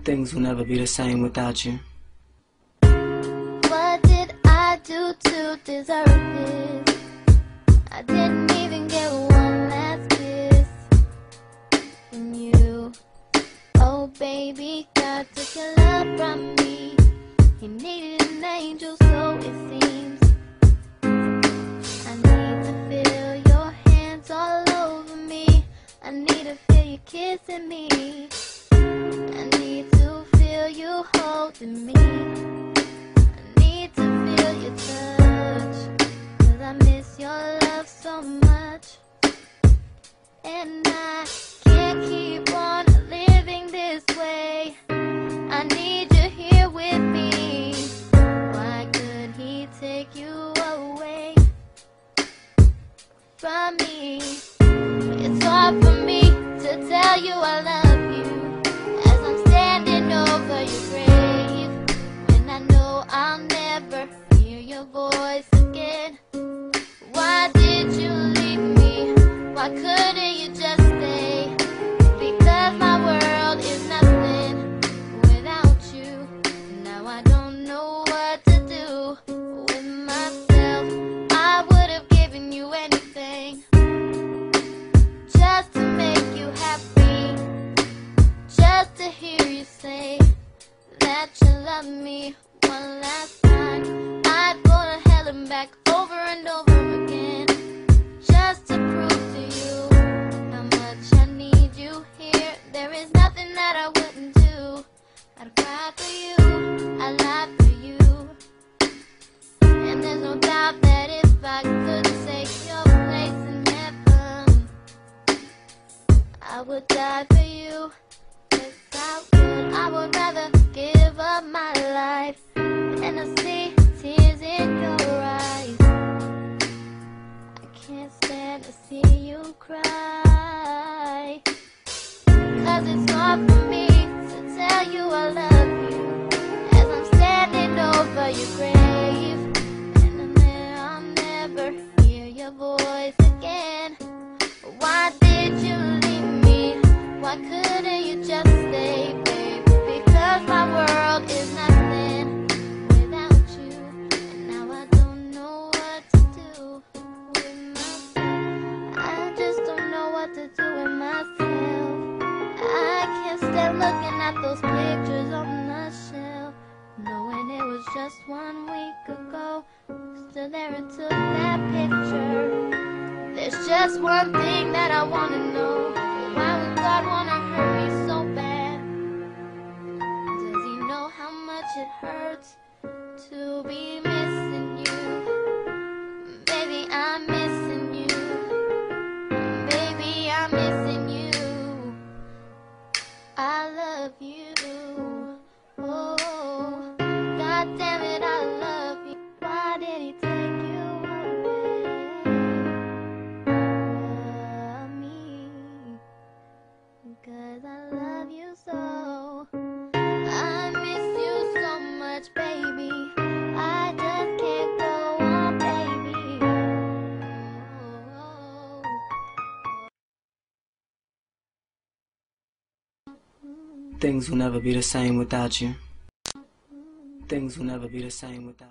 Things will never be the same without you. What did I do to deserve this? I didn't even get one last kiss from you. Oh baby, God took your love from me. He needed an angel, so it seems. I need to feel your hands all over me. I need to feel you kissing me. I need to feel you holding me. I need to feel your touch, 'cause I miss your love so much. And I can't keep on living this way. I need you here with me. Why could he take you away from me? It's hard for me to tell you I love you as I'm standing over your grave, when I know I'll never hear your voice again. Why did you leave me? Why couldn't you just stay? Because my world is nothing without you. Now I don't know what to do with myself. I would have given you anything just to make you happy, just to hear you say that you love me one last time. I'd go to hell and back over and over again, just to prove to you how much I need you here. There is nothing that I wouldn't do. I'd cry for you, I'd lie for you, and there's no doubt that if I could take your place in heaven, I would die for you. Yes, I would rather give up my life than to see tears in your eyes. I can't stand to see you cry, 'cause it's hard for me to tell you I love you as I'm standing over your grave, and I'll never hear your voice again. Why did you leave me? Why couldn't you just stay, babe? Because my world is nothing without you, and now I don't know what to do with myself. I just don't know what to do with myself. I can't stand looking at those pictures on the shelf, knowing it was just 1 week ago. Stood there and took that picture. There's just one thing that I wanna know. Why would God wanna hurt me so bad? Does he know how much it hurts to be missing you? Baby, I'm missing you. Baby, I'm missing you. I love you. Oh, God damn it, I love you. Why did he take you away from me? Because I love you so. I miss you so much, baby. I just can't go on, baby. Oh. Things will never be the same without you. Things will never be the same without you.